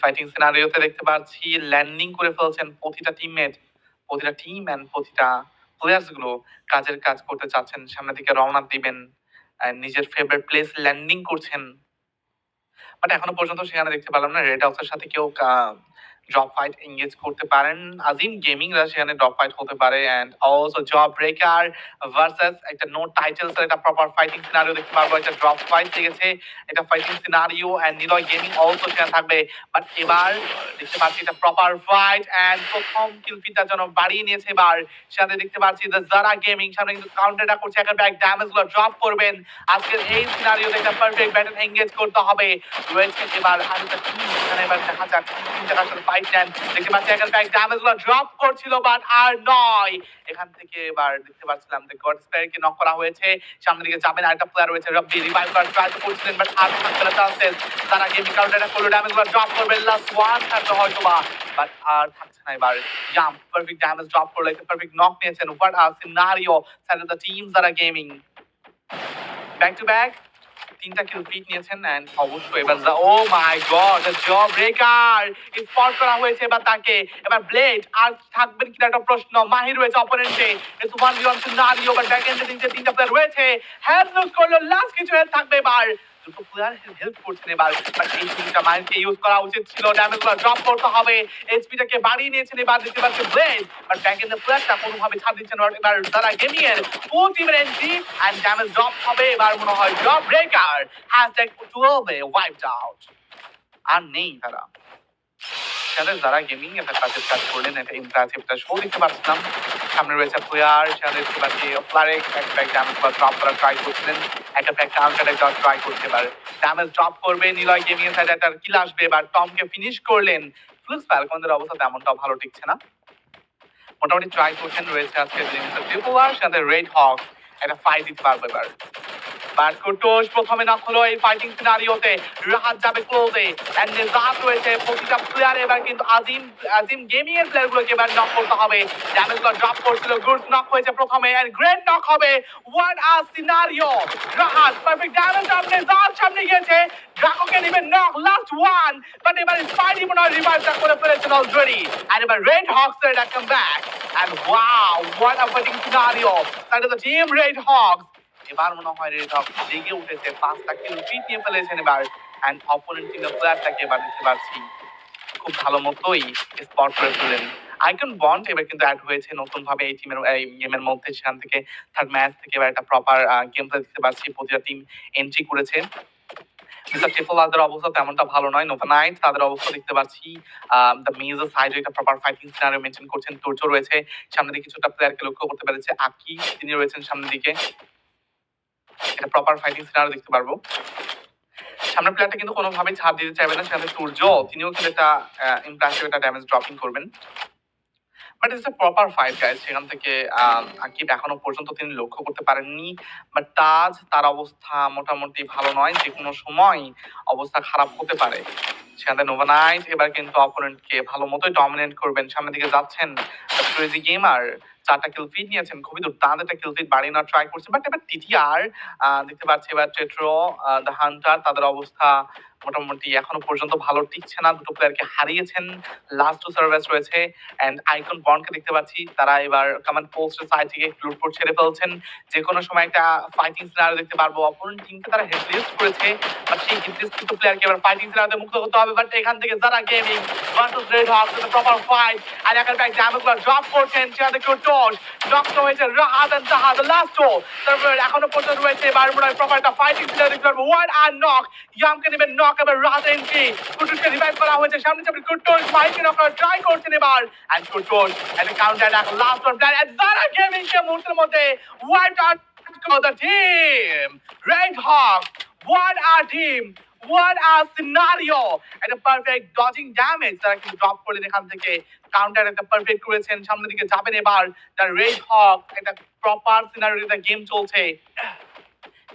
Fighting সিনারিওতে দেখতে পাচ্ছি landing করে ফেলছেন প্রতিটা টিমমেট, প্রতিটা টিম এন্ড প্রতিটা প্লেয়ার্স গুলো কাজের কাজ করতে চাচ্ছেন, সামনের দিকে রওনা দিবেন, নিজের ফেভারিট প্লেস ল্যান্ডিং করছেন। বাট এখনো পর্যন্ত সেখানে দেখতে পেলাম না রেড হাউসের সাথে কেউ ড্রপ ফাইট এঙ্গেজ করতে পারেন। আজিম গেমিংরা সেখানে ড্রপ ফাইট হতে পারে and also job breaker versus একটা নো টাইটেলস এর একটা প্রপার ফাইটিং সিনারিও দেখতে পারবো। একটা ড্রপ ফাইট লেগেছে, এটা fighting scenario and Niloy gaming also সেখানে থাকবে। বাট এবার দেখতে পাচ্ছি এটা প্রপার ফাইট এন্ড প্রথম কিল ফিটার জন্য বাড়িয়ে নিয়েছে। এবার সাথে দেখতে পাচ্ছি দ্য জারা গেমিং সামনে কিন্তু কাউন্টারটা করছে, একটা ব্যাক ড্যামেজ গুলো ড্রপ করবেন। আজকের এই সিনারিও দেখে পারফেক্ট ব্যাটল এঙ্গেজ করতে হবে। রয়েছে এবার আরেকটা টিম, এখানে এবার দেখা যাক তিন জায়গার সাথে ফাইট নেন। দেখতে পাচ্ছি এখানে ব্যাক ড্যামেজ গুলো ড্রপ করছিল বাট আর নয়। এখান থেকে এবার দেখতে পাচ্ছিলাম যে গড স্পেয়ারকে নক করা হয়েছে। সামনের দিকে যাবেন, আরেকটা প্লেয়ার রয়েছে রব্বি রিভাইভ করার ট্রাই করছিলেন বাট আর থাকবে না চান্সেস। তারা গেমিং কাউন্টারটা করলো, ড্যামেজ গুলো ড্রপ করবেন, লাস্ট ওয়ান থাকবে হয়তোবা বাট আর থাকছে না। এবার জাম্প পারফেক্ট ড্যামেজ ড্রপ করলো, একটা পারফেক্ট নক নিয়েছেন। What a scenario side of the teams যারা গেমিং ব্যাক টু ব্যাক তিনটা কিল ফিট নিয়েছেন এন্ড অবশ্যই এবার oh my god job breaker spot করা হয়েছে। এবার তাকে এবার ব্লেড আর থাকবেন কিনা একটা প্রশ্ন। মাহির রয়েছে অপোনেন্টে, it's 1v1 scenario but back এন্ডে তিনটা প্লেয়ার রয়েছে। হেলথ লুজ করলো, লাস্ট কিছু হেলথ থাকবে। এবার দুটো প্লেয়ার হেল্প করছেন এবার বাট এই সুযোগটা মাহিরকে ইউজ করা উচিত ছিল। ড্যামেজ গুলো ড্রপ করতে হবে, এইচপিটাকে বাড়িয়ে নিয়েছেন। এবার দেখতে পাচ্ছি ব্লেড বাট ব্যাক এন্ডে প্লেয়ারটা কোনোভাবে ছাড় দিচ্ছেন না। এবার তারা গেমিং এর ফুল টিমের এন্ট্রি এন্ড ড্যামেজ ড্রপ হবে। এবার মনে হয় জব ব্রেকার #12 ওয়াইপড আউট, আর নেই তারা। সাথে যারা গেমিং একটা কাজের কাজ করলেন, একটা ইমপ্রেসিভ একটা শো দিতে পারছিলাম। সামনে রয়েছে প্লেয়ার, সাথে দেখতে পাচ্ছি ফ্লারেক একটা ড্যামেজ বা ড্রপ করার ট্রাই করছিলেন, একটা কাউন্টার একটা ট্রাই করতে এবার ড্যামেজ ড্রপ করবে। নিলয় গেমিং এর সাইডে একটা কিল আসবে, এবার টমকে ফিনিশ করলেন। ফ্লুক্স ফ্যালকনদের অবস্থা তেমনটা ভালো টিকছে না, মোটামুটি ট্রাই করছেন। রয়েছে আজকে জিনিসের ট্রিপলার সাথে রেড হক, একটা ফাইট দিতে পারবে এবার। বারকুটোস প্রথমে নক হলো এই ফাইটিং সিনারিওতে। রাহাত যাবে ক্লোজে এন্ড নিজাত রয়েছে প্রতিটা প্লেয়ার। এবার কিন্তু আজিম গেমিং এর প্লেয়ার গুলোকে এবার নক করতে হবে। ড্যামেজ গুলো ড্রপ করছিল, গুড নক হয়েছে প্রথমে এন্ড গ্রেট নক হবে। What a scenario, Rahat perfect damage সামনে নিজাত সামনে গিয়েছে, ড্রাকোকে নেবেন নক, লাস্ট ওয়ান বাট এবার স্পাইডি মনে হয় রিভাইভটা করে ফেলেছেন অলরেডি এন্ড এবার রেড হকস এর একটা comeback and wow what a fighting scenario side of the team red hawks. এবার মনে হয় রেড হক জেগে উঠেছে, পাঁচটা কিল ফিট নিয়ে ফেলেছেন এবার এন্ড অপোনেন্ট টিমের প্লেয়ারটাকে এবার দেখতে পাচ্ছি খুব ভালো মতোই স্পট করে ফেলেন। আইকন বন্ড এবার কিন্তু অ্যাড হয়েছে নতুন ভাবে এই টিমের এই গেমের মধ্যে। সেখান থেকে থার্ড ম্যাচ থেকে এবার একটা প্রপার গেম প্লে দেখতে পাচ্ছি, প্রতিটা টিম এন্ট্রি করেছে। মিস্টার ট্রিপলারদের অবস্থা তেমনটা ভালো নয়। নোভা নাইট তাদের অবস্থা দেখতে পাচ্ছি দ্য মেজর সাইডে একটা প্রপার ফাইটিং সিনারিও মেইনটেইন করছেন। তোরজো রয়েছে সামনের দিকে, কিছুটা প্লেয়ারকে লক্ষ্য করতে পেরেছে। আকি তিনি রয়েছেন সামনের দিকে, এটা প্রপার ফাইটিং সিনারিও দেখতে পারবো। সামনের প্লেয়ারটা কিন্তু কোনোভাবেই ছাড় দিতে চাইবে না। সাথে সূর্য তিনিও কিন্তু একটা ইমপ্রেসিভ একটা ড্যামেজ ড্রপিং করবেন। But it's a proper fight guys. সেখান থেকে আকিব এখনো পর্যন্ত তিনি লক্ষ্য করতে পারেননি। বাট তাজ তার অবস্থা মোটামুটি ভালো নয়, যে কোনো সময় অবস্থা খারাপ হতে পারে। সেখানে নোভা নাইট এবার কিন্তু অপোনেন্টকে ভালো মতোই ডমিনেট করবেন। সামনের দিকে যাচ্ছেন ক্রেজি গেমার, 4টা কিল ফিট নিয়েছেন, খুবই দুর্দান্ত একটা কিল ফিট বাড়িয়ে নেওয়ার ট্রাই করছে। বাট এবার টিটিআর দেখতে পাচ্ছি এবার টেট্রো দ্য হান্টার তাদের অবস্থা মোটামুটি এখনো পর্যন্ত ভালো টিকছে না। দুটো প্লেয়ারকে হারিয়েছেন, লাস্ট টু সার্ভিস রয়েছে এন্ড আইকন বন্ডকে দেখতে পাচ্ছি তারা এবার কমান্ড পোস্টের সাইড থেকে লুট করে ছেড়ে ফেলছেন। যে কোনো সময় একটা ফাইটিং সিনারিও দেখতে পারবো। অপোনেন্ট টিমকে তারা হেডলিস্ট করেছে বাট সেই হেডলিস্ট কিন্তু প্লেয়ারকে এবার ফাইটিং সিনারিওতে মুক্ত করতে হবে। বাট এখান থেকে যারা Gaming versus Red Hawk with proper fight আর একার ব্যাক ড্যামেজগুলো ড্রপ করছেন। সেখানে কেউ টস নষ্ট হয়েছে রাহাত এন্ড জাহাদ লাস্ট তারপর এখনো পর্যন্ত রয়েছে এবার মনে হয় প্রপার একটা ফাইটিং সিনারিও দেখতে পারবো। ওয়ান আর নক, ইয়ামকে নেবেন নক, এবার রাহাত এন্ট্রি, কুটুসকে রিভাইভ করা হয়েছে। সামনে সামনে কুটুস মাইকে নক করার ট্রাই করছেন এবার এন্ড কুটুস and counter attack last one player and যারা গেমিং কে মুহূর্তের মধ্যে wiped out the team Red Hawk. What a team, what a scenario, একটা পারফেক্ট ডজিং ড্যামেজ তারা কিন্তু ড্রপ করলেন। এখান থেকে কাউন্টার একটা পারফেক্ট করেছেন, সামনের দিকে যাবেন এবার দ্য রেড হক। একটা প্রপার সিনারিওতে গেম চলছে।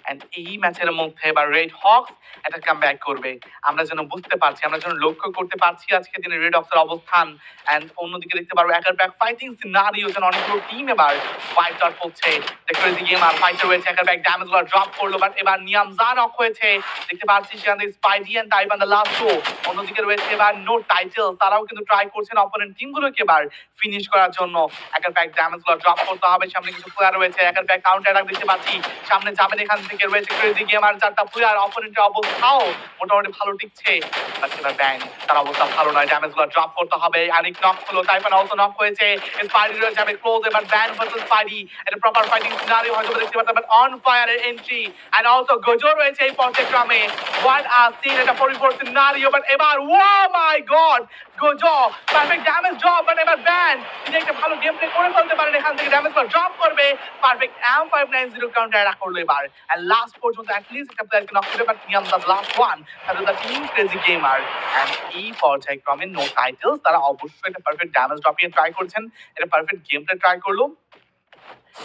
এন্ড এই ম্যাচের মধ্যে এবার রেড হকস একটা কামব্যাক করবে। আমরা যেন বুঝতে পারছি, আমরা যেন লক্ষ্য করতে পারছি আজকের দিনে রেড হকসের অবস্থান। এন্ড অন্যদিকে দেখতে পারবো একার ব্যাক ফাইটিং সিনারিও যেন অনেকগুলো টিম এবার ফাইট আউট হচ্ছে। দেখতে পাচ্ছি গেম আর ফাইটার রয়েছে, একার ব্যাক ড্যামেজ গুলো ড্রপ করলো, বাট এবার নিয়াম জান অফ হয়েছে। দেখতে পাচ্ছি সেখান থেকে স্পাইডি এন্ড টাইবান দ্য লাস্ট শো। অন্যদিকে রয়েছে এবার নো টাইটেল, তারাও কিন্তু ট্রাই করছেন অপোনেন্ট টিমগুলোকে এবার ফিনিশ করার জন্য। একার ব্যাক ড্যামেজ গুলো ড্রপ করতে হবে, সামনে কিছু প্লেয়ার রয়েছে, একার ব্যাক কাউন্টার অ্যাটাক দেখতে পাচ্ছি, সামনে যাবেন এখান থেকে রয়েছে ক্রেজি গেমার, চারটা প্লেয়ার, অপোনেন্টের অবস্থাও মোটামুটি ভালো টিকছে। বাট এবার ব্যাং, তার অবস্থা ভালো নয়, ড্যামেজ গুলো ড্রপ করতে হবে। আনিক নক হলো, টাইপান অলসো নক হয়েছে, স্পাইডি রয়েছে যাবে ক্লোজ, এবার ব্যাং ভার্সেস স্পাইডি, এটা প্রপার ফাইটিং সিনারিও হয়তো দেখতে পাচ্ছেন, বাট অন ফায়ারের এন্ট্রি এন্ড অলসো গজো রয়েছে এই পর্যায়ক্রমে। হোয়াট আ সিন, এটা পরিপূর্ণ সিনারিও, বাট এবার ও মাই গড, গজো পারফেক্ট ড্যামেজ ড্রপ, বাট এবার ব্যান তিনি একটা ভালো গেম প্লে করে ফেলতে পারেন, এখান থেকে ড্যামেজ ড্রপ করবে, পারফেক্ট M590 কাউন্টার অ্যাটাক করলো এবার। এন্ড লাস্ট পর্যন্ত অ্যাটলিস্ট একটা প্লেয়ারকে নক করবে, but Niyam the last one, তাদের the team crazy gamer. And এই পর্যায়ক্রমে নো টাইটেলস, তারা অবশ্যই একটা পারফেক্ট ড্যামেজ ড্রপিং ট্রাই করছেন, এটা পারফেক্ট গেম প্লে ট্রাই করলো।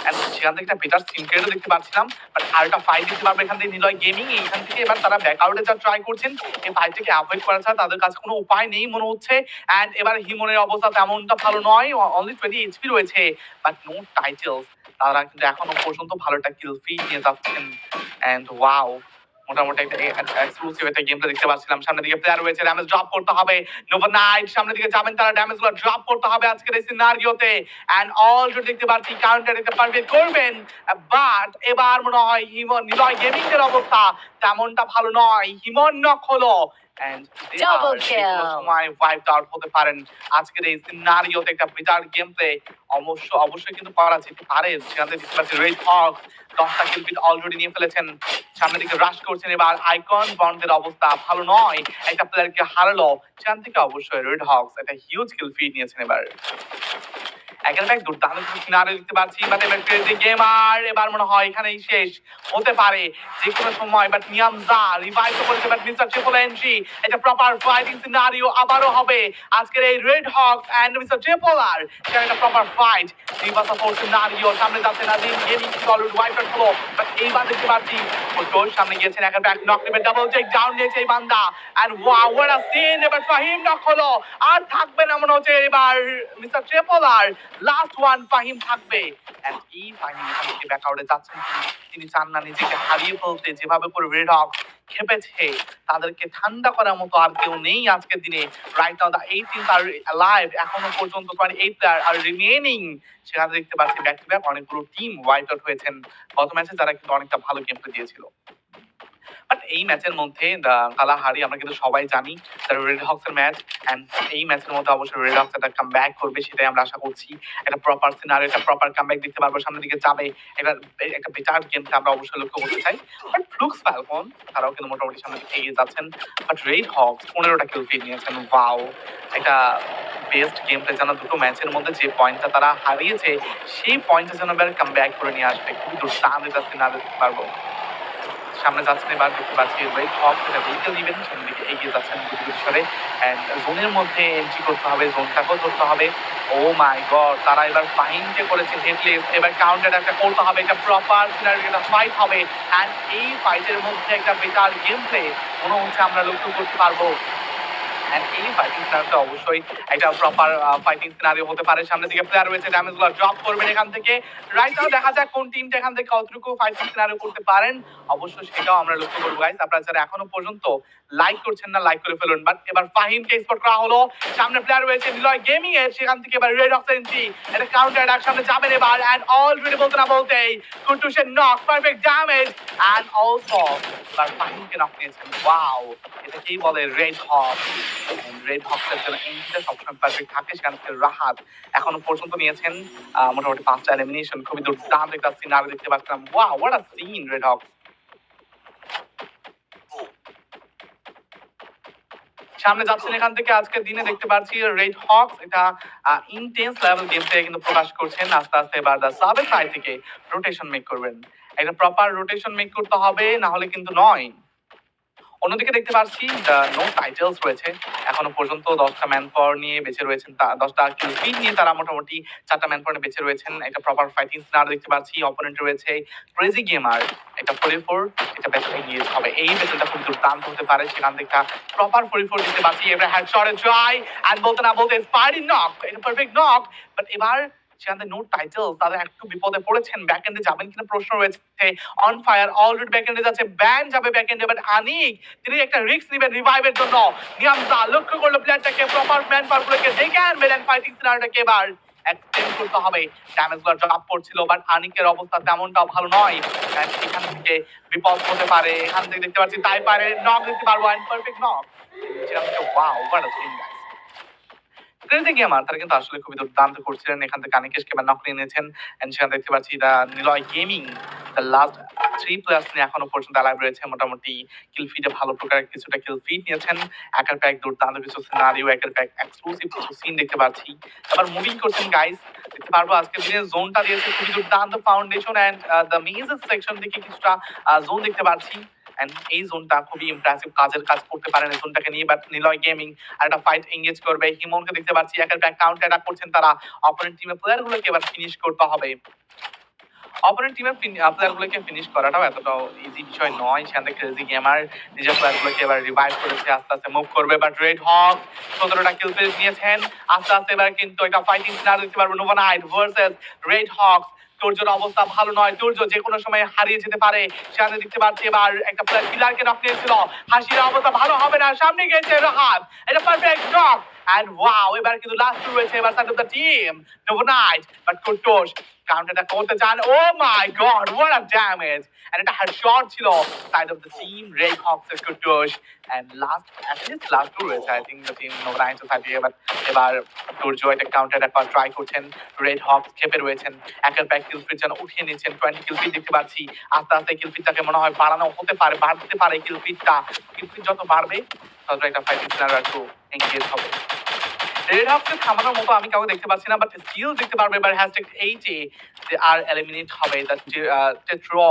এন্ড সেখান থেকে একটা বেটার সিন ক্রিয়েটও দেখতে পাচ্ছিলাম, বাট আরেকটা ফাইট দেখতে পারবো এখান থেকে নিলয় গেমিং, এইখান থেকে এবার তারা ব্যাক আউটে যা ট্রাই করছেন, এই ফাইটটাকে অ্যাভয়েড করা ছাড়া তাদের কাছে কোনো উপায় নেই মনে হচ্ছে। এন্ড এবার হিমনের অবস্থা তেমনটা ভালো নয়, অনলি 20 এইচপি রয়েছে, বাট নো টাইটেলস, তারা কিন্তু এখনো পর্যন্ত ভালো একটা কিল ফিড নিয়ে যাচ্ছেন। এন্ড ওয়াও, মোটামুটি একটা এক্সক্লুসিভ একটা গেমটা দেখতে পাচ্ছিলাম। সামনের দিকে প্লেয়ার রয়েছে, ড্যামেজ ড্রপ করতে হবে, নোভা নাইট সামনের দিকে যাবেন, তারা ড্যামেজ গুলো ড্রপ করতে হবে আজকের এই সিনারিওতে। এন্ড অলরেডি দেখতে পাচ্ছি কাউন্টার একটা পারফেক্ট করবেন, বাট এবার মনে হয় হিমন নিলয় গেমিং এর অবস্থা তেমনটা ভালো নয়, হিমন নক হলো। And Double kill. সময় ওয়াইপড আউট হতে পারেন আজকের এই সিনারিওতে। একটা বিটার গেম প্লে অবশ্যই কিন্তু করা যেতে পারে। সেখানে দেখতে পাচ্ছি রেড হক 10টা কিল ফিড অলরেডি নিয়ে ফেলেছেন, সামনের দিকে রাশ করছেন এবার। আইকন বন্ডের অবস্থা ভালো নয়, একটা প্লেয়ারকে হারালো, সেখান থেকে অবশ্যই রেড হকস একটা হিউজ কিল ফিড নিয়েছেন এবার। একের ব্যাক দুর্দান্ত সিনারিও দেখতে পাচ্ছি, বাট এবার ক্রেজি গেমার এবার মনে হয় এখানেই শেষ হতে পারে যে কোনো সময়, বাট নিয়াম জা রিভাইভ করেছে, বাট মিস্টার ট্রিপল এন্ট্রি, এটা প্রপার ফাইটিং সিনারিও আবারও হবে আজকের এই red hawk and mister tripler, সেটা একটা proper fight. Reverse of scenario, সামনে যাচ্ছে নাদিম গেমিং, সলিড ওয়াইপার হলো, বাট এইবার দেখতে পাচ্ছি ওর সামনে গিয়েছেন, একের ব্যাক নক নেবে, ডাবল টেক ডাউন নিয়েছে এই বান্দা। And wow, what a scene, এবার ফাহিম নক হলো, আর থাকবে না মনে হচ্ছে এবার mister Tripler, last one Fahim থাকবে। এন্ড এই ফাহিম এখান থেকে ব্যাক আউটে যাচ্ছেন, তিনি চান না নিজেকে হারিয়ে ফেলতে। যেভাবে করে রেড হক খেপেছে, তাদেরকে ঠান্ডা করার মতো আর কেউ নেই আজকের দিনে। রাইট নাও দা 18 আর লাইভ, এখনো পর্যন্ত 28 প্লেয়ার আর রিমেইনিং। সেখানে দেখতে পাচ্ছি ব্যাক টু ব্যাক অনেকগুলো টিম ওয়াইপ আউট হয়েছেন গত ম্যাচে, যারা কিন্তু অনেকটা ভালো গেম প্লে দিয়েছিল। বাট এই ম্যাচের মধ্যে কালাহারি আমরা কিন্তু সবাই জানি রেড হকস এর ম্যাচ, এন্ড এই ম্যাচের মধ্যে অবশ্যই রেড হকস একটা কামব্যাক করবে, সেটাই আমরা আশা করছি। একটা প্রপার সিনারিও, একটা প্রপার কামব্যাক দেখতে পারবো, সামনের দিকে যাবে, একটা বেটার গেমটা আমরা অবশ্যই লক্ষ্য করতে চাই। বাট ফ্লুক্স ফ্যালকন তারাও কিন্তু মোটামুটি সামনের দিকে এগিয়ে যাচ্ছেন, বাট রেড হকস 15টা কিল ফিড নিয়েছেন। ওয়াও, একটা বেস্ট গেম প্লে যেন দুটো ম্যাচের মধ্যে যে পয়েন্টটা তারা হারিয়েছে, সেই পয়েন্টটা যেন এবার কামব্যাক করে নিয়ে আসবে। খুবই দুর্দান্ত একটা সিনারিও দেখতে পারবো। সামনে যাচ্ছেন এবার দেখতে পাচ্ছি রেড হক, এটা ভেহিকল ইভেন্ট, সামনের দিকে এগিয়ে যাচ্ছেন দ্রুত সরে, এন্ড জোনের মধ্যে এন্ট্রি করতে হবে, জোনটাকেও ধরতে হবে। ও মাই গড, তারা এবার ফাইনকে করেছে হেডলেস, এবার কাউন্টার একটা করতে হবে, একটা প্রপার সিনারি, একটা ফাইট হবে। এন্ড এই ফাইটের মধ্যে একটা বেটার গেম প্লে মনে হচ্ছে আমরা লক্ষ্য করতে পারবো। এন্ড এই ফাইটিং সিনারিওটা অবশ্যই একটা প্রপার ফাইটিং সিনারিও হতে পারে। সামনের দিকে প্লেয়ার রয়েছে, ড্যামেজ গুলো ড্রপ করবেন এখান থেকে। রাইট নাও দেখা যাক কোন টিমটা এখান থেকে কতটুকু ফাইটিং সিনারিও করতে পারেন, অবশ্যই সেটাও আমরা লক্ষ্য করবো গাইস। আপনারা যারা এখনো পর্যন্ত লাইক করছেন না, লাইক করে ফেলুন। বাট এবার ফাহিমকে স্পট করা হলো, সামনে প্লেয়ার রয়েছে নিলয় গেমিং এর, সেখান থেকে এবার রেড অফ এন্ট্রি, এটা কাউন্টার অ্যাটাক, সামনে যাবেন এবার। এন্ড অলরেডি বলতে না বলতেই কুটুসের knock, perfect damage, and also এবার ফাহিমকে নক নিয়েছেন। ওয়াও, এটাকেই বলে রেড হক। রেড হকসের জন্য এন্ট্রিটা সবসময় পারফেক্ট থাকে, সেখান থেকে রাহাত এখনো পর্যন্ত নিয়েছেন মোটামুটি 5টা এলিমিনেশন। খুবই দুর্দান্ত একটা সিনারি দেখতে পাচ্ছিলাম। Wow, what a scene red hawks. সামনে যাচ্ছেন এখান থেকে আজকের দিনে দেখতে পাচ্ছি রেড হকস এটা ইন্টেন্স লেভেল গেম প্লে কিন্তু প্রকাশ করছেন। আস্তে আস্তে এবার দা সাবের সাইড থেকে রোটেশন মেক করবেন, একটা প্রপার রোটেশন মেক করতে হবে, না হলে কিন্তু নয়। অন্যদিকে দেখতে পাচ্ছি নো টাইটেলস রয়েছে এখনো পর্যন্ত 10টা ম্যান পাওয়ার নিয়ে বেঁচে রয়েছেন, 10টা কিল ফিড নিয়ে তারা মোটামুটি 4টা ম্যান পাওয়ার বেঁচে রয়েছেন। একটা প্রপার ফাইটিং সিনারিও দেখতে পাচ্ছি, অপোনেন্ট রয়েছে ক্রেজি গেমার, একটা 44, এটা ব্যাটল এগিয়ে হবে, এই ব্যাটলটা খুব দুর্দান্ত হতে পারে, সেখান থেকে প্রপার 44 দেখতে পাচ্ছি, এবার হেডশটে ট্রাই এন্ড বলতে না বলতে স্পাইরিং নক, এটা পারফেক্ট নক, বাট এবার সেখানে নো টাইটেল, তারা একটু বিপদে পড়েছেন, ব্যাকএন্ডে যাবেন কিনা প্রশ্ন রয়েছে। অন ফায়ার অলরেডি ব্যাকএন্ডে যাচ্ছে, ব্যান যাবে ব্যাকএন্ডে, বাট আনিক তিনি একটা রিস্ক নেবেন রিভাইভের জন্য। নিয়ামদা লক্ষ্য করলো প্লেয়ারটাকে, প্রপার ম্যান পাওয়ারগুলোকে ডেকে আনবেন এন্ড ফাইটিং সিনারিওটাকে এবার এক্সটেন্ড করতে হবে। ড্যামেজ গুলো ড্রপ করছিল, বাট আনিকের অবস্থা তেমনটা ভালো নয়, এখান থেকে বিপদ হতে পারে। এখান থেকে দেখতে পাচ্ছি তাই পারে নক দিতে পারবো, and perfect knock. Wow, what a scene guys. Crazy gamer তারা কিন্তু আসলে খুবই দুর্দান্ত করছিলেন, এখান থেকে আনিকেশকে নক নিয়ে নিয়েছেন, এন্ড সেখানে দেখতে পাচ্ছি Niloy gaming the last 3 players নিয়ে এখনো পর্যন্ত অ্যালাইভ রয়েছে, মোটামুটি কিল ফিডে ভালো প্রকার কিছুটা কিল ফিড নিয়েছেন, একের প্যাক দুর্দান্ত কিছু সিনারিও, একের প্যাক এক্সক্লুসিভ কিছু সিন দেখতে পাচ্ছি। আবার মুভিং করছেন গাইস, দেখতে পারবো আজকের দিনে জোনটা দিয়েছে খুবই দুর্দান্ত, foundation and the major section থেকে কিছুটা জোন দেখতে পাচ্ছি, এন্ড এই জোনটা খুবই ইমপ্রেসিভ কাজের কাজ করতে পারেন এই জোনটাকে নিয়ে। বাট নিলয় গেমিং আর একটা ফাইট এঙ্গেজ করবে, হিমনকে দেখতে পাচ্ছি একের ব্যাক কাউন্টার অ্যাটাক করছেন তারা, অপোনেন্ট টিমের প্লেয়ারগুলোকে এবার ফিনিশ করতে হবে। অপোনেন্ট টিমের প্লেয়ারগুলোকে ফিনিশ করাটাও এতটাও ইজি বিষয় নয়, সেখান থেকে ক্রেজি গেমার নিজের প্লেয়ারগুলোকে এবার রিভাইভ করেছে, আস্তে আস্তে মুভ করবে, বাট রেড হক 17টা কিল নিয়েছেন, আস্তে আস্তে এবার কিন্তু একটা ফাইটিং সিনারিও দেখতে পারবো, Nova Knight versus Red Hawks. তুর্যর অবস্থা ভালো নয়, তুর্য যে কোনো সময় হারিয়ে যেতে পারে, সেখানে দেখতে পাচ্ছি এবার একটা প্লেয়ার কিলারকে নক নিয়েছিল, হাসির অবস্থা ভালো হবে না, সামনে গেছে রাহাত, এটা পারফেক্ট নক, এন্ড ওয়াও, এবার কিন্তু লাস্ট রয়েছে এবার side of the team Nova Knight, but কুর্টোশ কাউন্টারটা করতে চান, oh my god what a damage, and এটা হেডশট ছিল side of the team red Hawks এর কুর্টোশ, এন্ড লাস্ট টু রয়েছে I think the team Nova Knight সাইডে, এবার তুর্য একটা কাউন্টার অ্যাটাক ট্রাই করছেন, রেড হকস খেপে রয়েছেন, একের ব্যাক কিল ফিট যেন উঠিয়ে নিচ্ছেন, 20 কিল ফিট দেখতে পাচ্ছি, আস্তে আস্তে কিল ফিটটাকে মনে হয় বাড়ানো হতে পারে, বাড়তে পারে কিল ফিটটা, কিল ফিট যত বাড়বে তত একটা ফাইটিং সিনারিও একটু এঙ্গেজ হবে। রেড হকসকে থামানোর মতো আমি কাউকে দেখতে পাচ্ছি না, বাট স্টিল দেখতে পারবে এবার হ্যাশট্যাগ 8 এ যে আর এলিমিনেট হবে the Tetro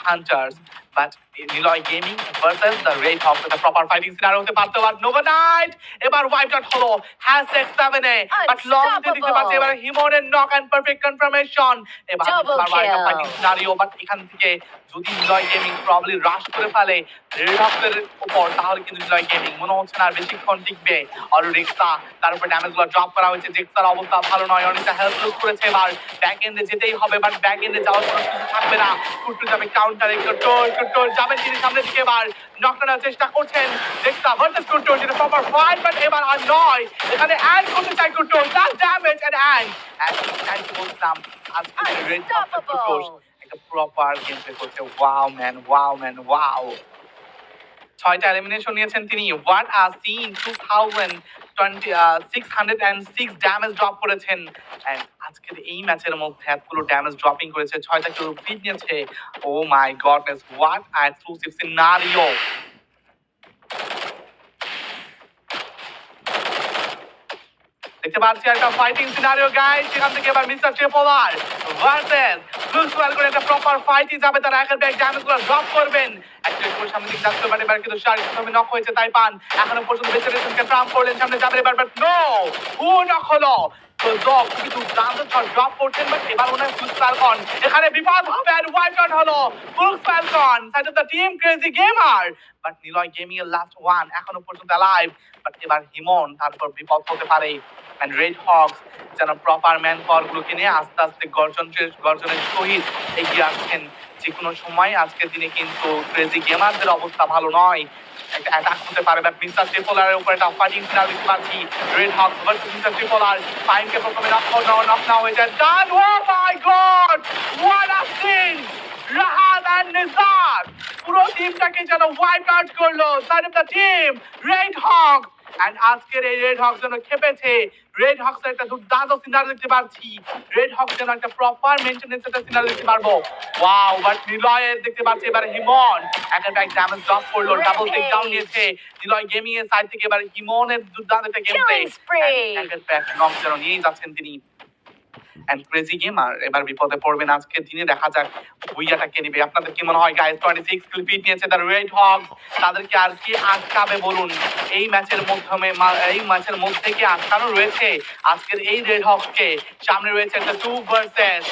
Hunters, but Niloy Gaming versus the Red Hawks, এটা প্রপার ফাইটিং সিনারিও হতে পারতো, বাট নোভা নাইট এবার ওয়াইপ আউট হলো হ্যাশট্যাগ 7 এ, বাট লং দেখতে পাচ্ছি এবার হিমনের নক এন্ড পারফেক্ট কনফার্মেশন, এবার বারবার একটা ফাইটিং সিনারিও, বাট এখান থেকে যদি নিলয় গেমিং প্রবলি রাশ করে ফেলে রেড হকসের উপর, তাহলে কিন্তু নিলয় গেমিং মনে হচ্ছে না আর বেশিক্ষণ টিকবে। অলরেডি তার উপর ড্যামেজ গুলো ড্রপ করা হয়েছে, জেক্সার অবস্থা ভালো নয়, অনেকটা হেল্প লুজ করেছে, এবার ব্যাক এন্ডে যেতেই হবে, বাট ব্যাক এন্ডে যাওয়ার কোনো কিছু থাকবে না, কুট্টু যাবে কাউন্টারে, কুট্টু যাবেন তিনি সামনের দিকে, এবার নক করার চেষ্টা করছেন জেক্সা ভার্সেস কুট্টু, যেটা প্রপার ফাইট, বাট এবার আর নয়, এখানে অ্যাড করতে চাই কুট্টু, তার ড্যামেজ এন্ড অ্যাড বলতাম আজকে রেড কুট্টু একটা প্রপার গেম প্লে করছে, wow man, wow man, wow. 6টা এলিমিনেশন নিয়েছেন তিনি, what a scene, 606 damage drop করেছেন, এন্ড আজকের এই ম্যাচের মধ্যে এতগুলো ড্যামেজ ড্রপিং করেছে, 6টা কিল ফিড নিয়েছে, oh my goodness, what a exclusive scenario. দেখতে পাচ্ছি একটা ফাইটিং সিনারিও গাইস, সেখান থেকে এবার মিস্টার ট্রিপলার ভার্সেস ব্লুসওয়াল করে একটা প্রপার ফাইটই যাবে, তারা একের ব্যাক ড্যামেজ গুলো ড্রপ করবেন, একটা করে সামনে দিকে যাচ্ছে, বাট এবার কিন্তু শারীরিকভাবে নক হয়েছে তাই পান, এখনো পর্যন্ত বেঁচে রয়েছেন, ট্রাম্প করলেন, সামনে যাবে এবার, বাট নো, ও নক হলো, তো ড্রপ কিন্তু দাঁত ড্রপ করছেন, বাট এবার ওনার ফুল ফ্যালকন এখানে বিপদ হবে, আর ওয়াইপ আউট হলো Full Falcon side of the team crazy Gamer, but Niloy Gaming এর লাস্ট ওয়ান এখনো পর্যন্ত অ্যালাইভ, বাট এবার হিমন তারপর বিপদ হতে পারে, and red hawks যেন প্রপার ম্যান পাওয়ার গুলোকে নিয়ে আস্তে আস্তে গর্জনের সহিত এগিয়ে আসছেন, যে কোনো সময় আজকের দিনে কিন্তু ক্রেজি গেমারদের অবস্থা ভালো নয়, একটা অ্যাটাক হতে পারে, বাট মিস্টার ট্রিপলারের উপর একটা ফাইটিং সিনারিও দেখতে পাচ্ছি, red Hawks versus Mister Tripler, ফাইনকে প্রথমে নক না হয়ে যায়, done, oh my god what a scene, Rahat and Nisar পুরো টিমটাকে যেন ওয়াইপ আউট করলো side of the team red Hawks, and আজকের এই রেড হকস যেন খেপেছে, রেড হকস একটা দুর্দান্ত সিনারি দেখতে পাচ্ছি, রেড হকস যেন একটা প্রপার মেইনটেনেন্স একটা সিনারি দেখতে পারবো, ওয়াও, বাট নিলয়ের দেখতে পাচ্ছি এবার হিমন একটা ব্যাক ড্যামেজ ড্রপ করলো, ডাবল টেক ডাউন নিয়েছে নিলয় গেমিং এর সাইড থেকে, এবার হিমনের দুর্দান্ত একটা গেম প্লে, একটা ব্যাক নক যেন নিয়ে যাচ্ছেন তিনি, এন্ড ক্রেজি গেমার এবার বিপদে পড়বেন আজকের দিনে। দেখা যাক ভুইয়াটা কে নিবে। আপনাদের কি মনে হয় গাইস? 26 কিল ফিট নিয়েছে দ্য রেড হকস। তাদেরকে আর কি আটকাবে বলুন? এই ম্যাচের মাধ্যমে এই ম্যাচের মধ্যে কি আটকানো রয়েছে আজকের এই রেড হকসকে? সামনে রয়েছে একটা 2 ভার্সেস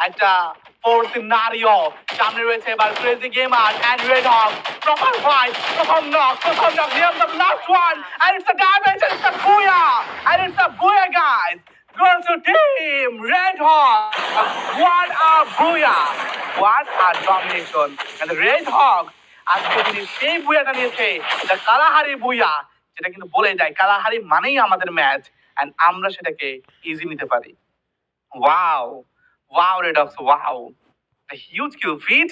একটা 4 সিনারিও। সামনে রয়েছে এবার Crazy gamer and Red Hawk. Proper fight, প্রথম knock near the last one and it's a damage and it's a booyah and it's a booyah guys. Goes to team Red Hawk. What a booyah! What a domination! And the Red Hawk আজকে তিনি সেই বুয়াটা নিয়েছে, এটা Kalahari বুয়া, যেটা কিন্তু বলে যায় কালাহারি মানেই আমাদের ম্যাচ এন্ড আমরা সেটাকে ইজি নিতে পারি। Wow, wow red Hawks, wow! A huge kill feed